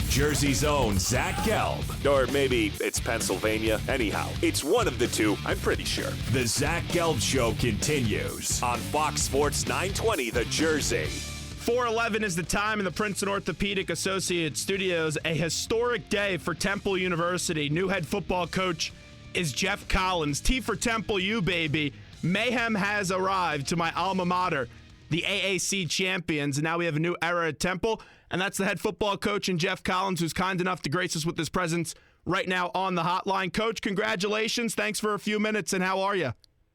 Jersey's own Zach Gelb. Or maybe it's Pennsylvania. Anyhow, it's one of the two, I'm pretty sure. The Zach Gelb Show continues on Fox Sports 920 The Jersey. 4:11 is the time in the Princeton Orthopedic Associates studios. A historic day for Temple University. New head football coach is Geoff Collins. T for Temple U, baby. Mayhem has arrived to my alma mater, the AAC champions. And now we have a new era at Temple. And that's the head football coach, and Geoff Collins, who's kind enough to grace us with his presence right now on the hotline. Coach, congratulations. Thanks for a few minutes, and how are you?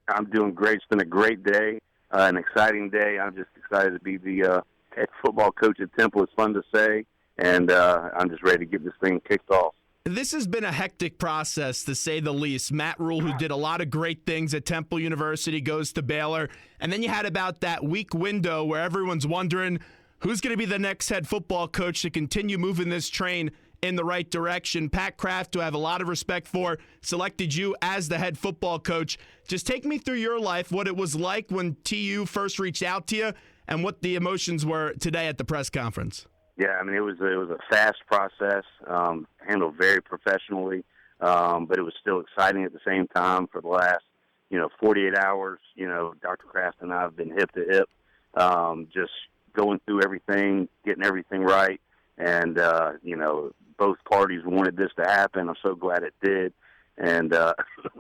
I'm doing great. It's been a great day, an exciting day. I'm just excited to be the head football coach at Temple. It's fun to say, and I'm just ready to get this thing kicked off. This has been a hectic process, to say the least. Matt Rule, who did a lot of great things at Temple University, goes to Baylor. And then you had about that week window where everyone's wondering, who's going to be the next head football coach to continue moving this train in the right direction? Pat Kraft, who I have a lot of respect for, selected you as the head football coach. Just take me through your life, what it was like when TU first reached out to you, and what the emotions were today at the press conference. Yeah, I mean, it was a fast process, handled very professionally, but it was still exciting at the same time. For the last, 48 hours, Dr. Kraft and I have been hip to hip, just going through everything, getting everything right, and, both parties wanted this to happen. I'm so glad it did, and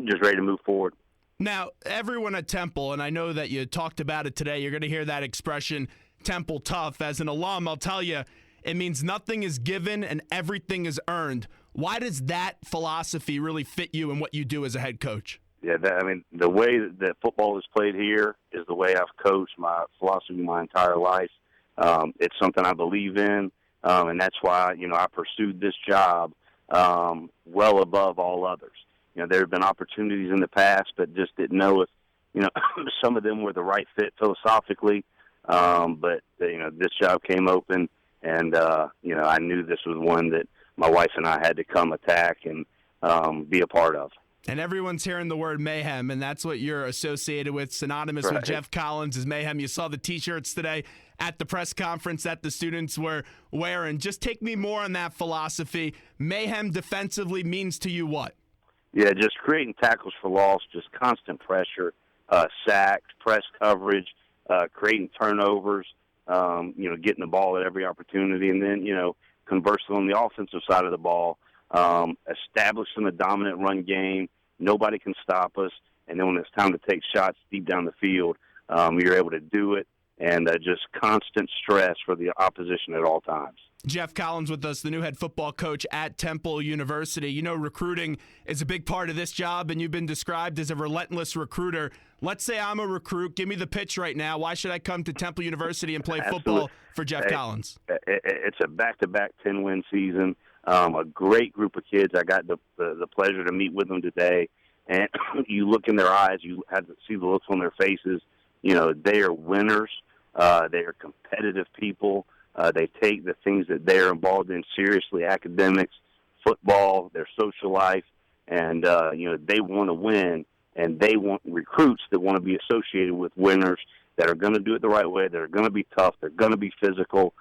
just ready to move forward. Now, everyone at Temple, and I know that you talked about it today, you're going to hear that expression, Temple tough. As an alum, I'll tell you, it means nothing is given and everything is earned. Why does that philosophy really fit you in what you do as a head coach? Yeah, the way that football is played here is the way I've coached my philosophy my entire life. It's something I believe in, and that's why, I pursued this job well above all others. There have been opportunities in the past, but just didn't know if, some of them were the right fit philosophically. But this job came open, and, I knew this was one that my wife and I had to come attack and be a part of. And everyone's hearing the word mayhem, and that's what you're associated with, synonymous with Geoff Collins is mayhem. You saw the T-shirts today at the press conference that the students were wearing. Just take me more on that philosophy. Mayhem defensively means to you what? Yeah, just creating tackles for loss, just constant pressure, sacks, press coverage, creating turnovers, getting the ball at every opportunity, and then, conversely on the offensive side of the ball, establishing a dominant run game. Nobody can stop us, and then when it's time to take shots deep down the field, you're able to do it, and just constant stress for the opposition at all times. Geoff Collins with us, the new head football coach at Temple University. Recruiting is a big part of this job, and you've been described as a relentless recruiter. Let's say I'm a recruit. Give me the pitch right now. Why should I come to Temple University and play football for Geoff Collins? It's a back-to-back 10-win season. A great group of kids. I got the pleasure to meet with them today, and you look in their eyes, you have to see the looks on their faces. They are winners. They are competitive people. They take the things that they're involved in seriously, academics, football, their social life, and, they want to win, and they want recruits that want to be associated with winners that are going to do it the right way, that are going to be tough, they're going to be physical,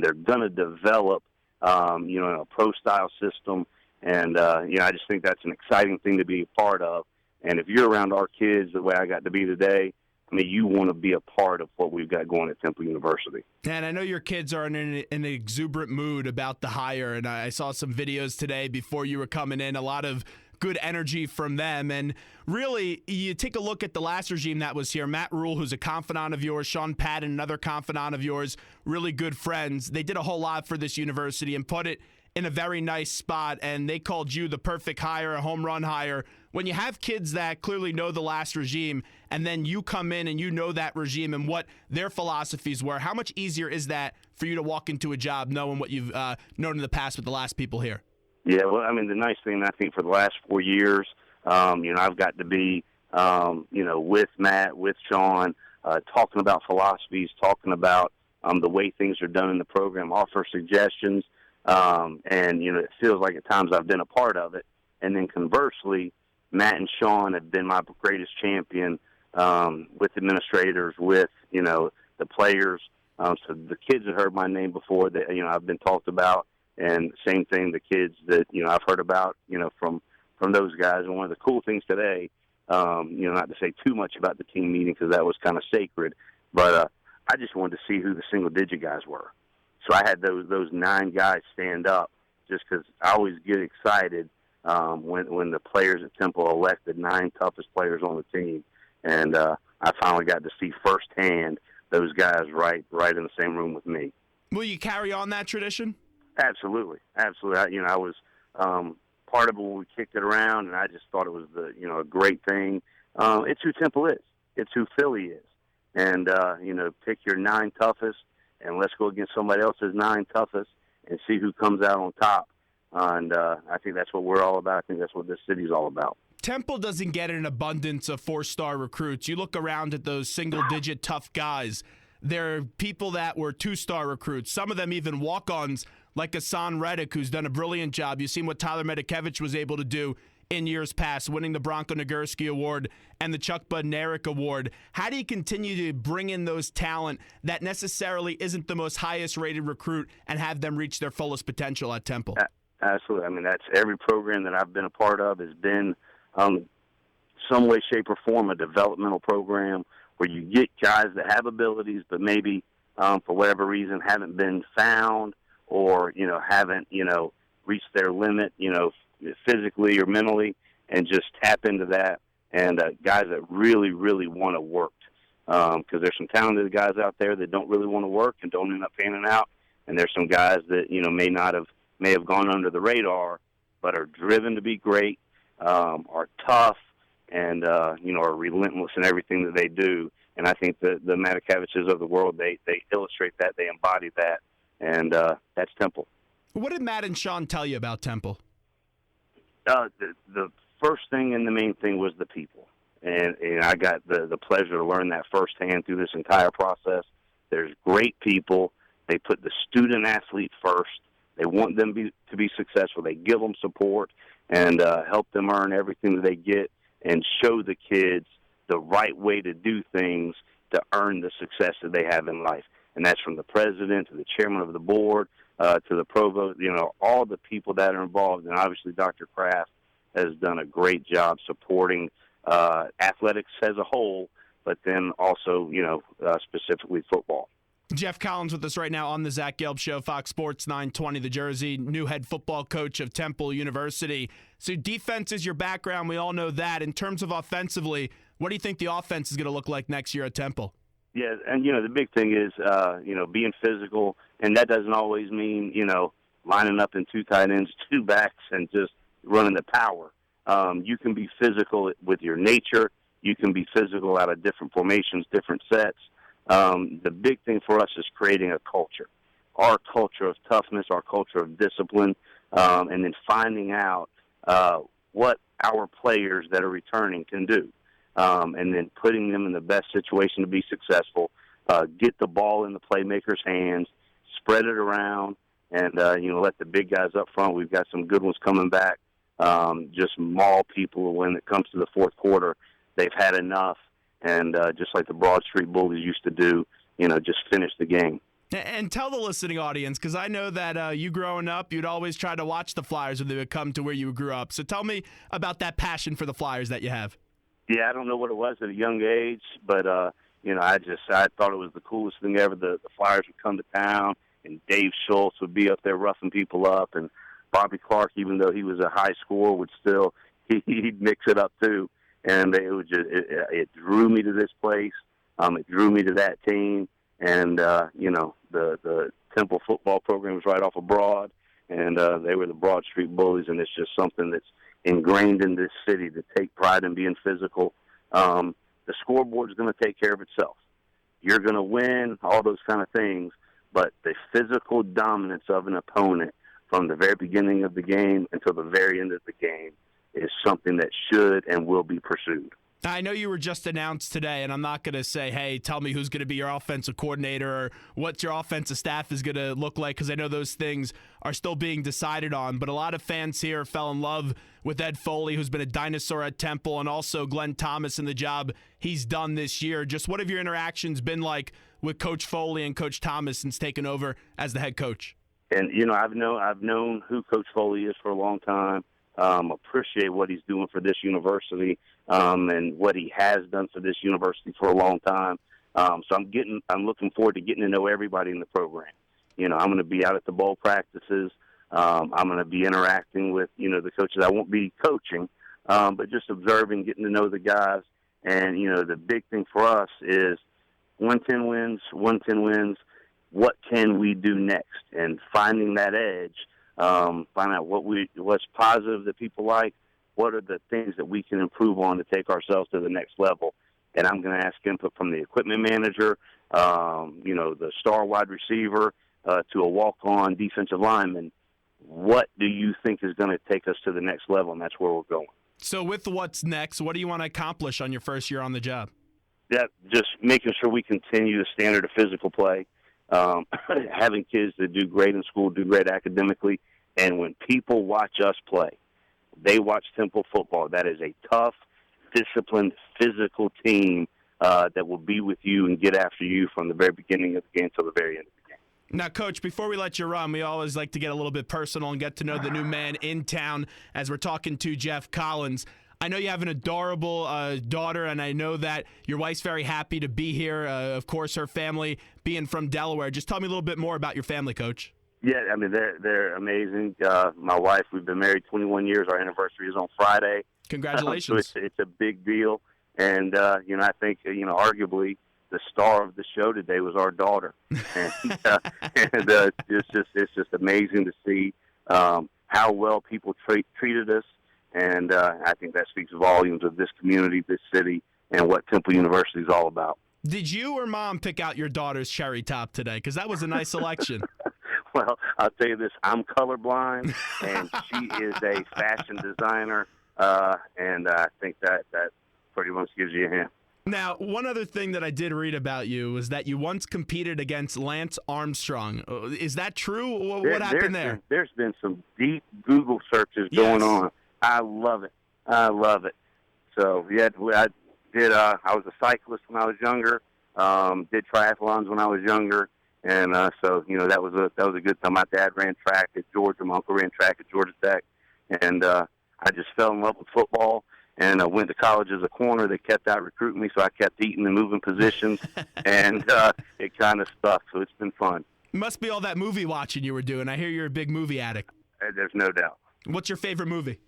they're going to develop, in a pro-style system, and, I just think that's an exciting thing to be a part of, and if you're around our kids the way I got to be today, you want to be a part of what we've got going at Temple University. And I know your kids are in an exuberant mood about the hire, and I saw some videos today before you were coming in, a lot of good energy from them. And really, you take a look at the last regime that was here, Matt Rule, who's a confidant of yours, Sean Patton, another confidant of yours, really good friends. They did a whole lot for this university and put it in a very nice spot, and they called you the perfect hire, a home run hire. When you have kids that clearly know the last regime, and then you come in and you know that regime and what their philosophies were, how much easier is that for you to walk into a job knowing what you've known in the past with the last people here? Yeah, well, the nice thing, I think, for the last 4 years, I've got to be, with Matt, with Sean, talking about philosophies, talking about the way things are done in the program, offer suggestions, and, it feels like at times I've been a part of it. And then conversely, Matt and Sean have been my greatest champion with administrators, with, the players. So the kids have heard my name before that, I've been talked about. And same thing, the kids that, I've heard about, from those guys. And one of the cool things today, not to say too much about the team meeting because that was kind of sacred, but I just wanted to see who the single-digit guys were. So I had those 9 guys stand up just because I always get excited when the players at Temple elect the 9 toughest players on the team. And I finally got to see firsthand those guys right in the same room with me. Will you carry on that tradition? Absolutely. I was part of it when we kicked it around, and I just thought it was a great thing. It's who Temple is. It's who Philly is. And, pick your 9 toughest, and let's go against somebody else's 9 toughest and see who comes out on top. And I think that's what we're all about. I think that's what this city's all about. Temple doesn't get an abundance of 4-star recruits. You look around at those single-digit tough guys. There are people that were 2-star recruits, some of them even walk-ons like Hassan Reddick, who's done a brilliant job. You've seen what Tyler Medikevich was able to do in years past, winning the Bronco Nagurski Award and the Chuck Budnarek Award. How do you continue to bring in those talent that necessarily isn't the most highest-rated recruit and have them reach their fullest potential at Temple? Absolutely. I mean, that's every program that I've been a part of has been some way, shape, or form a developmental program where you get guys that have abilities but maybe for whatever reason haven't been found or, haven't, reached their limit, physically or mentally, and just tap into that. And guys that really, really want to work, because there's some talented guys out there that don't really want to work and don't end up panning out, and there's some guys that may have gone under the radar, but are driven to be great, are tough, and are relentless in everything that they do. And I think the Matikeviches of the world, they illustrate that, they embody that, and that's Temple. What did Matt and Sean tell you about Temple? The first thing and the main thing was the people. And I got the pleasure to learn that firsthand through this entire process. There's great people. They put the student-athlete first. They want them to be successful. They give them support and help them earn everything that they get and show the kids the right way to do things to earn the success that they have in life. And that's from the president to the chairman of the board to the provost, all the people that are involved. And obviously Dr. Kraft has done a great job supporting athletics as a whole, but then also, specifically football. Geoff Collins with us right now on the Zach Gelb Show, Fox Sports 920 The Jersey, new head football coach of Temple University. So defense is your background. We all know that. In terms of offensively, what do you think the offense is going to look like next year at Temple? Yeah, and, the big thing is, being physical, and that doesn't always mean, lining up in 2 tight ends, 2 backs, and just running the power. You can be physical with your nature. You can be physical out of different formations, different sets. The big thing for us is creating a culture, our culture of toughness, our culture of discipline, and then finding out what our players that are returning can do, and then putting them in the best situation to be successful, get the ball in the playmakers' hands, spread it around, and, let the big guys up front. We've got some good ones coming back, just maul people when it comes to the fourth quarter. They've had enough. And just like the Broad Street Bullies used to do, just finish the game. And tell the listening audience, because I know that you growing up, you'd always try to watch the Flyers when they would come to where you grew up. So tell me about that passion for the Flyers that you have. Yeah, I don't know what it was at a young age, but, I thought it was the coolest thing ever. The Flyers would come to town, and Dave Schultz would be up there roughing people up, and Bobby Clark, even though he was a high scorer, would still, he'd mix it up too. And it drew me to this place. It drew me to that team. And, the Temple football program was right off of Broad, and they were the Broad Street Bullies, and it's just something that's ingrained in this city to take pride in being physical. The scoreboard is going to take care of itself. You're going to win, all those kind of things, but the physical dominance of an opponent from the very beginning of the game until the very end of the game is something that should and will be pursued. I know you were just announced today, and I'm not going to say, hey, tell me who's going to be your offensive coordinator or what your offensive staff is going to look like, because I know those things are still being decided on. But a lot of fans here fell in love with Ed Foley, who's been a dinosaur at Temple, and also Glenn Thomas and the job he's done this year. Just what have your interactions been like with Coach Foley and Coach Thomas since taking over as the head coach? And I've known who Coach Foley is for a long time. Appreciate what he's doing for this university, and what he has done for this university for a long time. So I'm looking forward to getting to know everybody in the program. I'm going to be out at the bowl practices. I'm going to be interacting with, the coaches. I won't be coaching, but just observing, getting to know the guys. And, the big thing for us is 110 wins. What can we do next? And finding that edge, find out what's positive that people like, what are the things that we can improve on to take ourselves to the next level. And I'm going to ask input from the equipment manager, the star wide receiver, to a walk-on defensive lineman. What do you think is going to take us to the next level? And that's where we're going. So with what's next, what do you want to accomplish on your first year on the job? Yeah, just making sure we continue the standard of physical play, having kids that do great in school, do great academically. And when people watch us play, they watch Temple football. That is a tough, disciplined, physical team that will be with you and get after you from the very beginning of the game to the very end of the game. Now, Coach, before we let you run, we always like to get a little bit personal and get to know the new man in town as we're talking to Geoff Collins. I know you have an adorable daughter, and I know that your wife's very happy to be here. Of course, her family being from Delaware. Just tell me a little bit more about your family, Coach. Yeah, I mean, they're amazing. My wife, we've been married 21 years. Our anniversary is on Friday. Congratulations. So it's a big deal. And, I think, arguably the star of the show today was our daughter. And, it's just amazing to see how well people treated us. And I think that speaks volumes of this community, this city, and what Temple University is all about. Did you or Mom pick out your daughter's cherry top today? Because that was a nice selection. Well, I'll tell you this. I'm colorblind, and she is a fashion designer, and I think that pretty much gives you a hint. Now, one other thing that I did read about you was that you once competed against Lance Armstrong. Is that true? What happened there? There's been some deep Google searches going on. I love it. So, yeah, I was a cyclist when I was younger, did triathlons when I was younger, and so, that was a good time. My dad ran track at Georgia. My uncle ran track at Georgia Tech, and I just fell in love with football. And I went to college as a corner. They kept out recruiting me, so I kept eating and moving positions, and it kind of stuck. So it's been fun. Must be all that movie watching you were doing. I hear you're a big movie addict. There's no doubt. What's your favorite movie?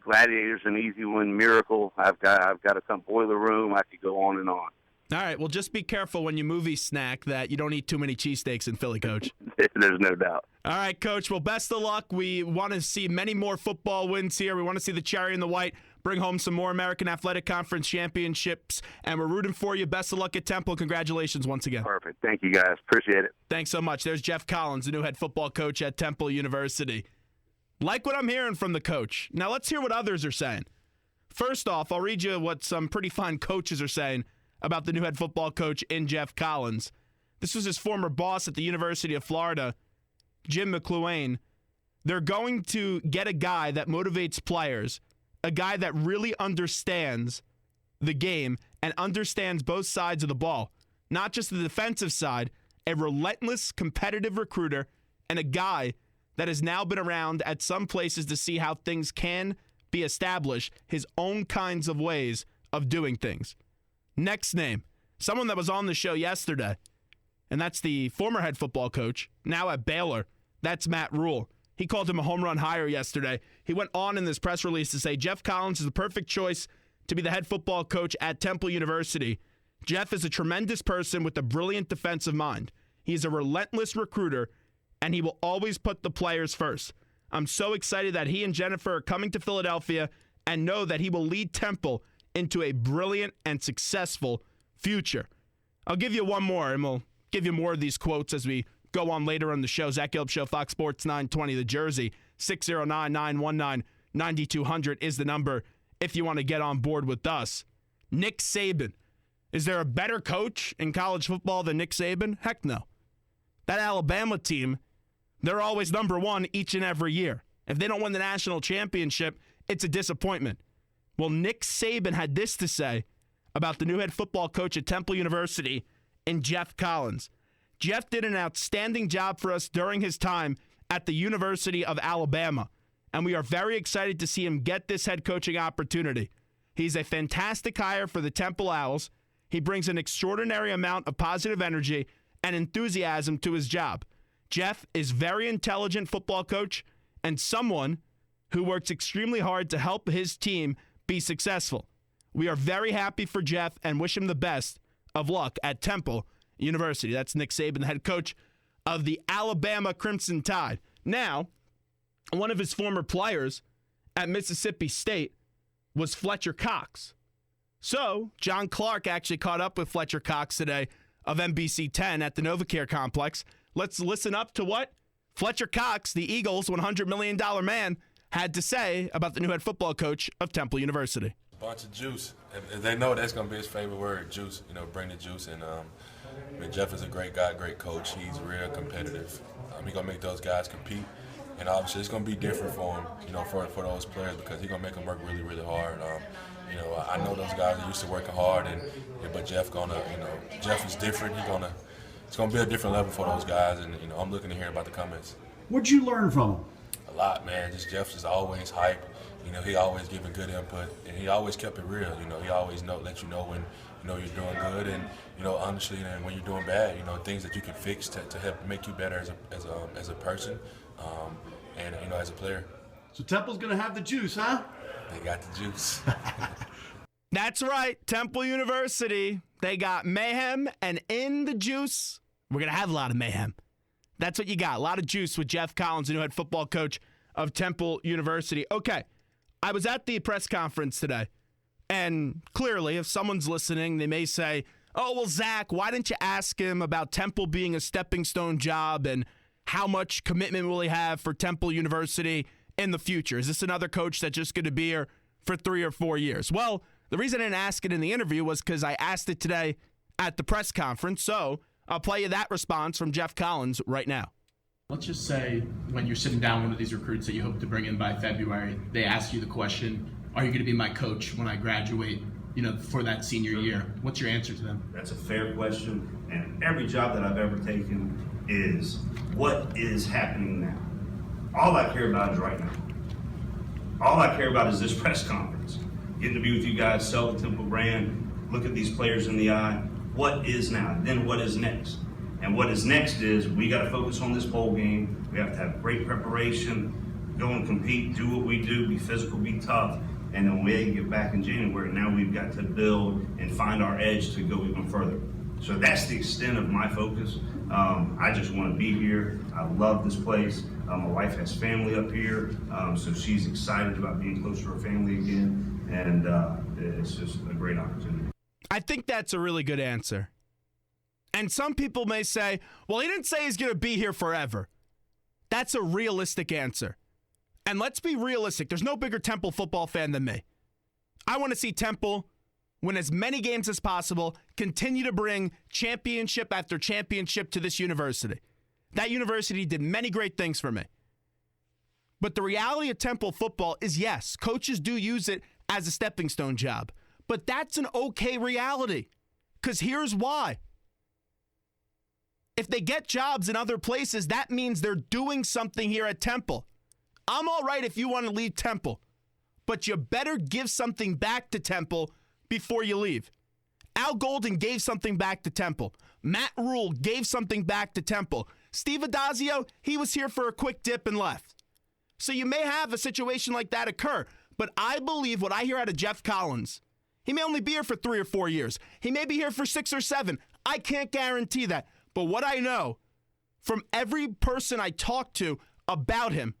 Gladiator's an easy one. Miracle. I've got a Boiler Room. I could go on and on. All right. Well, just be careful when you movie snack that you don't eat too many cheesesteaks in Philly, Coach. There's no doubt. All right, Coach. Well, best of luck. We want to see many more football wins here. We want to see the cherry and the white bring home some more American Athletic Conference championships, and we're rooting for you. Best of luck at Temple. Congratulations once again. Perfect. Thank you, guys. Appreciate it. Thanks so much. There's Geoff Collins, the new head football coach at Temple University. Like what I'm hearing from the coach. Now let's hear what others are saying. First off, I'll read you what some pretty fine coaches are saying about the new head football coach in Geoff Collins. This was his former boss at the University of Florida, Jim McCluane. They're going to get a guy that motivates players, a guy that really understands the game and understands both sides of the ball, not just the defensive side, a relentless competitive recruiter, and a guy that has now been around at some places to see how things can be established, his own kinds of ways of doing things. Next name, someone that was on the show yesterday, and that's the former head football coach, now at Baylor. That's Matt Rule. He called him a home run hire yesterday. He went on in this press release to say Geoff Collins is the perfect choice to be the head football coach at Temple University. Geoff is a tremendous person with a brilliant defensive mind. He is a relentless recruiter, and he will always put the players first. I'm so excited that he and Jennifer are coming to Philadelphia and know that he will lead Temple into a brilliant and successful future. I'll give you one more, and we'll give you more of these quotes as we go on later on the show. Zach Gelb Show, Fox Sports 920, The Jersey. 609-919-9200 is the number if you want to get on board with us. Nick Saban. Is there a better coach in college football than Nick Saban? Heck no. That Alabama team, they're always number one each and every year. If they don't win the national championship, it's a disappointment. Well, Nick Saban had this to say about the new head football coach at Temple University in Geoff Collins. Geoff did an outstanding job for us during his time at the University of Alabama, and we are very excited to see him get this head coaching opportunity. He's a fantastic hire for the Temple Owls. He brings an extraordinary amount of positive energy and enthusiasm to his job. Geoff is a very intelligent football coach and someone who works extremely hard to help his team be successful. We are very happy for Geoff and wish him the best of luck at Temple University. That's Nick Saban, the head coach of the Alabama Crimson Tide. Now, one of his former players at Mississippi State was Fletcher Cox. So, John Clark actually caught up with Fletcher Cox today of NBC 10 at the NovaCare Complex. Let's listen up to what Fletcher Cox, the Eagles' $100 million man, had to say about the new head football coach of Temple University. Bunch of juice. If they know that's going to be his favorite word, juice. Bring the juice. And Geoff is a great guy, great coach. He's real competitive. He's going to make those guys compete. And obviously it's going to be different for him, for those players because he's going to make them work really, really hard. I know those guys are used to working hard, but Geoff is different. It's going to be a different level for those guys, and I'm looking to hear about the comments. What'd you learn from him? A lot, man. Geoff is always hype. He always giving good input, and he always kept it real. He always let you know when you're doing good, and honestly, and when you're doing bad. Things that you can fix to help make you better as a person, and as a player. So Temple's gonna have the juice, huh? They got the juice. That's right, Temple University. They got mayhem, and in the juice, we're gonna have a lot of mayhem. That's what you got, a lot of juice with Geoff Collins, the new head football coach of Temple University. Okay, I was at the press conference today, and clearly, if someone's listening, they may say, oh, well, Zach, why didn't you ask him about Temple being a stepping stone job and how much commitment will he have for Temple University in the future? Is this another coach that's just going to be here for 3 or 4 years? Well, the reason I didn't ask it in the interview was because I asked it today at the press conference, so I'll play you that response from Geoff Collins right now. Let's just say when you're sitting down with one of these recruits that you hope to bring in by February, they ask you the question, are you going to be my coach when I graduate, for that senior year? What's your answer to them? That's a fair question, and every job that I've ever taken is what is happening now. All I care about is right now. All I care about is this press conference. Getting to be with you guys, sell the Temple brand, look at these players in the eye. What is now? Then what is next? And what is next is we got to focus on this bowl game. We have to have great preparation, go and compete, do what we do, be physical, be tough. And then when we get back in January, now we've got to build and find our edge to go even further. So that's the extent of my focus. I just want to be here. I love this place. My wife has family up here, so she's excited about being close to her family again. And it's just a great opportunity. I think that's a really good answer. And some people may say, well, he didn't say he's going to be here forever. That's a realistic answer. And let's be realistic. There's no bigger Temple football fan than me. I want to see Temple win as many games as possible, continue to bring championship after championship to this university. That university did many great things for me. But the reality of Temple football is, yes, coaches do use it as a stepping stone job. But that's an okay reality. Because here's why. If they get jobs in other places, that means they're doing something here at Temple. I'm all right if you want to leave Temple, but you better give something back to Temple before you leave. Al Golden gave something back to Temple. Matt Rule gave something back to Temple. Steve Addazio, he was here for a quick dip and left. So you may have a situation like that occur, but I believe what I hear out of Geoff Collins, he may only be here for 3 or 4 years. He may be here for 6 or 7. I can't guarantee that. But what I know from every person I talk to about him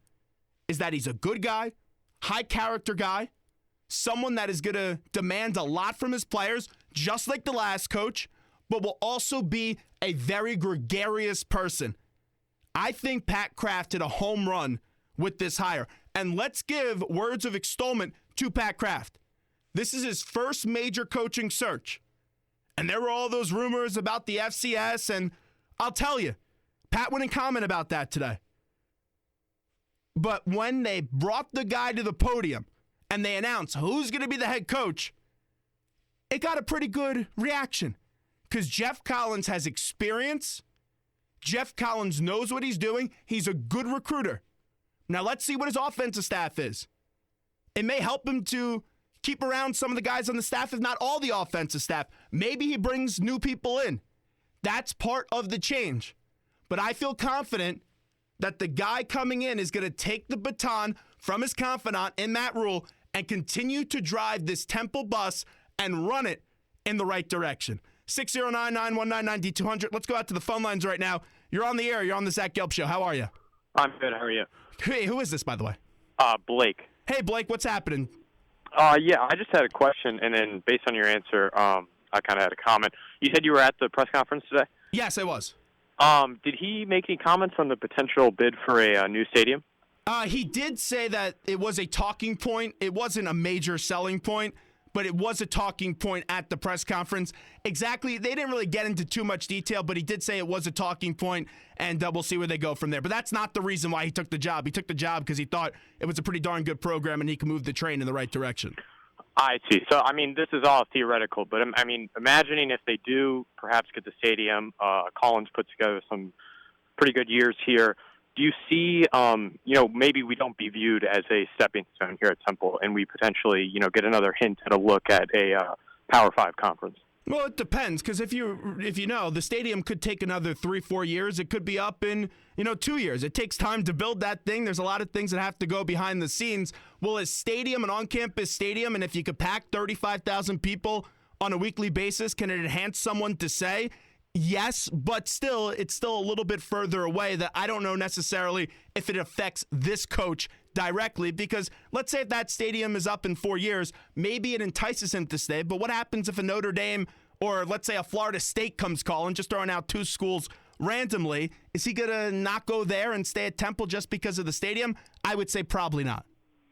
is that he's a good guy, high character guy, someone that is going to demand a lot from his players, just like the last coach, but will also be a very gregarious person. I think Pat Kraft did a home run with this hire. And let's give words of extolment to Pat Kraft. This is his first major coaching search. And there were all those rumors about the FCS, and I'll tell you, Pat wouldn't comment about that today. But when they brought the guy to the podium and they announced who's going to be the head coach, it got a pretty good reaction because Geoff Collins has experience. Geoff Collins knows what he's doing. He's a good recruiter. Now let's see what his offensive staff is. It may help him to keep around some of the guys on the staff, if not all the offensive staff. Maybe he brings new people in. That's part of the change. But I feel confident that the guy coming in is going to take the baton from his confidant in Matt Rule and continue to drive this Temple bus and run it in the right direction. 609-919-9200. Let's go out to the phone lines right now. You're on the air. You're on the Zach Gelb Show. How are you? I'm good. How are you? Hey, who is this, by the way? Blake. Hey, Blake, what's happening? Yeah, I just had a question, and then based on your answer, I kind of had a comment. You said you were at the press conference today? Yes, I was. Did he make any comments on the potential bid for a new stadium? He did say that it was a talking point. It wasn't a major selling point, but it was a talking point at the press conference. Exactly. They didn't really get into too much detail, but he did say it was a talking point, and we'll see where they go from there. But that's not the reason why he took the job. He took the job because he thought it was a pretty darn good program and he could move the train in the right direction. I see. So, I mean, this is all theoretical, but, I mean, imagining if they do perhaps get the stadium, Collins put together some pretty good years here. Do you see, maybe we don't be viewed as a stepping stone here at Temple, and we potentially, get another hint at a look at a Power 5 conference? Well, it depends, because if you know, the stadium could take another 3-4 years. It could be up in, 2 years. It takes time to build that thing. There's a lot of things that have to go behind the scenes. Will a stadium, an on-campus stadium, and if you could pack 35,000 people on a weekly basis, can it enhance someone to say? Yes, but still, it's still a little bit further away that I don't know necessarily if it affects this coach directly, because let's say if that stadium is up in 4 years, maybe it entices him to stay, but what happens if a Notre Dame or let's say a Florida State comes calling, just throwing out two schools randomly? Is he going to not go there and stay at Temple just because of the stadium? I would say probably not.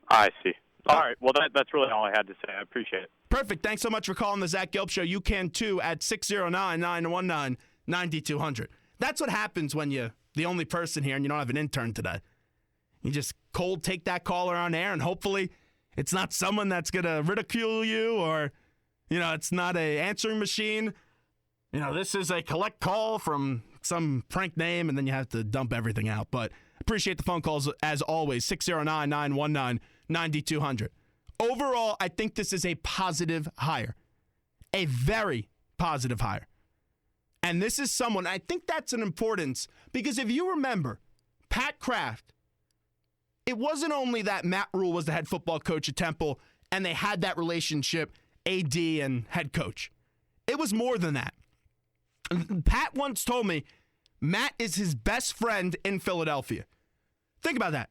I see. All right. Well, that's really all I had to say. I appreciate it. Perfect. Thanks so much for calling the Zach Gelb Show. You can, too, at 609-919-9200. That's what happens when you're the only person here and you don't have an intern today. You just cold take that caller on air, and hopefully it's not someone that's going to ridicule you or, it's not a answering machine. This is a collect call from some prank name, and then you have to dump everything out. But appreciate the phone calls, as always, 609-919-9200. Overall, I think this is a positive hire, a very positive hire. And this is someone, I think that's an importance, because if you remember, Pat Kraft, it wasn't only that Matt Rule was the head football coach at Temple and they had that relationship, AD and head coach. It was more than that. Pat once told me Matt is his best friend in Philadelphia. Think about that.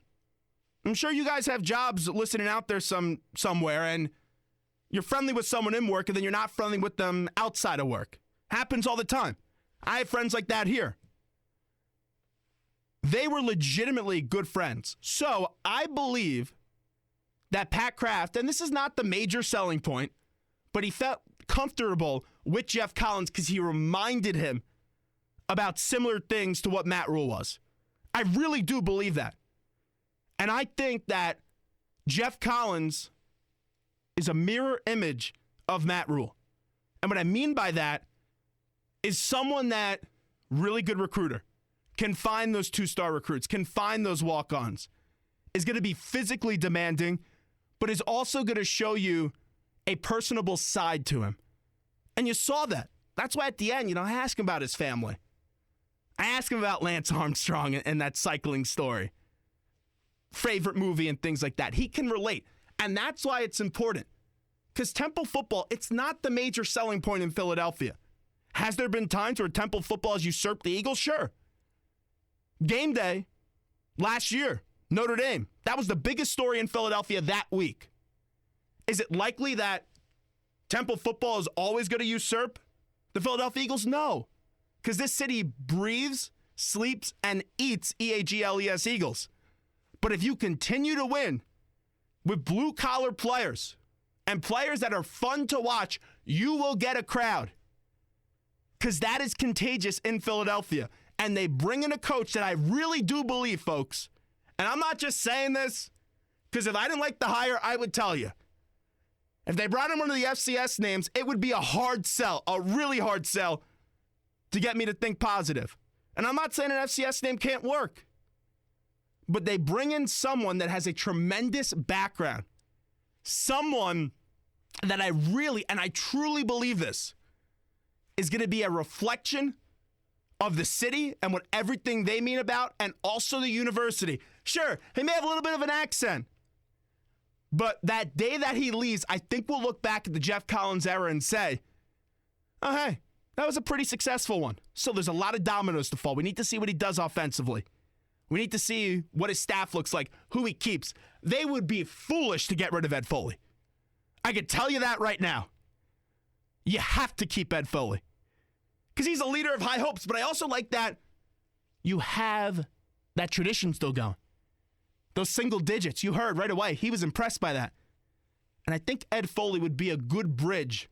I'm sure you guys have jobs listening out there somewhere, and you're friendly with someone in work, and then you're not friendly with them outside of work. Happens all the time. I have friends like that here. They were legitimately good friends. So I believe that Pat Kraft, and this is not the major selling point, but he felt comfortable with Geoff Collins because he reminded him about similar things to what Matt Rule was. I really do believe that. And I think that Geoff Collins is a mirror image of Matt Rule. And what I mean by that is someone that, really good recruiter, can find those two-star recruits, can find those walk-ons, is going to be physically demanding, but is also going to show you a personable side to him. And you saw that. That's why at the end, I asked him about his family. I asked him about Lance Armstrong and that cycling story. Favorite movie and things like that. He can relate. And that's why it's important. Because Temple football, it's not the major selling point in Philadelphia. Has there been times where Temple football has usurped the Eagles? Sure. Game day last year, Notre Dame. That was the biggest story in Philadelphia that week. Is it likely that Temple football is always going to usurp the Philadelphia Eagles? No. Because this city breathes, sleeps, and eats EAGLES Eagles. But if you continue to win with blue-collar players and players that are fun to watch, you will get a crowd. Because that is contagious in Philadelphia. And they bring in a coach that I really do believe, folks, and I'm not just saying this, because if I didn't like the hire, I would tell you. If they brought in one of the FCS names, it would be a hard sell, a really hard sell to get me to think positive. And I'm not saying an FCS name can't work, but they bring in someone that has a tremendous background. Someone that I really, and I truly believe this, is going to be a reflection of the city and what everything they mean about, and also the university. Sure, he may have a little bit of an accent, but that day that he leaves, I think we'll look back at the Geoff Collins era and say, oh, hey, that was a pretty successful one. So there's a lot of dominoes to fall. We need to see what he does offensively. We need to see what his staff looks like, who he keeps. They would be foolish to get rid of Ed Foley. I can tell you that right now. You have to keep Ed Foley because he's a leader of high hopes, but I also like that you have that tradition still going. Those single digits, you heard right away. He was impressed by that. And I think Ed Foley would be a good bridge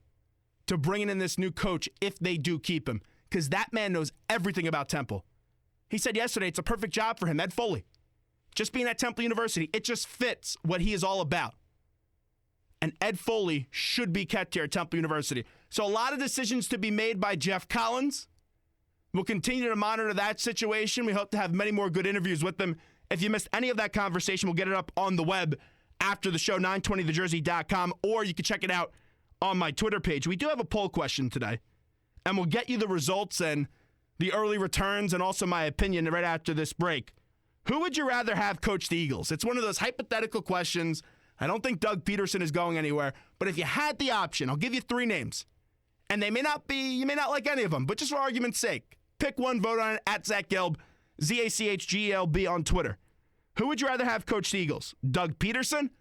to bringing in this new coach if they do keep him, because that man knows everything about Temple. He said yesterday it's a perfect job for him, Ed Foley. Just being at Temple University, it just fits what he is all about. And Ed Foley should be kept here at Temple University. So a lot of decisions to be made by Geoff Collins. We'll continue to monitor that situation. We hope to have many more good interviews with them. If you missed any of that conversation, we'll get it up on the web after the show, 920thejersey.com, or you can check it out on my Twitter page. We do have a poll question today, and we'll get you the results and the early returns and also my opinion right after this break. Who would you rather have coach the Eagles? It's one of those hypothetical questions. I don't think Doug Peterson is going anywhere, but if you had the option, I'll give you 3 names. And they may not be, you may not like any of them, but just for argument's sake, pick one, vote on it, at Zach Gelb, ZACHGELB on Twitter. Who would you rather have coach the Eagles? Doug Peterson,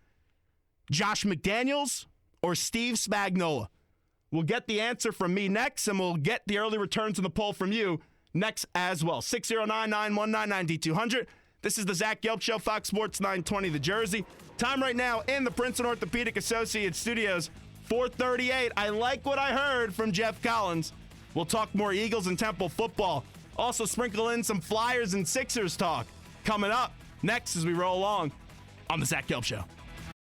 Josh McDaniels, or Steve Spagnuolo? We'll get the answer from me next, and we'll get the early returns in the poll from you next as well. 609-919-9200. This is the Zach Gelb Show, Fox Sports 920 The Jersey. Time right now in the Princeton Orthopedic Associates Studios, 4:38. I like what I heard from Geoff Collins. We'll talk more Eagles and Temple football. Also sprinkle in some Flyers and Sixers talk coming up next as we roll along on the Zach Gelb Show.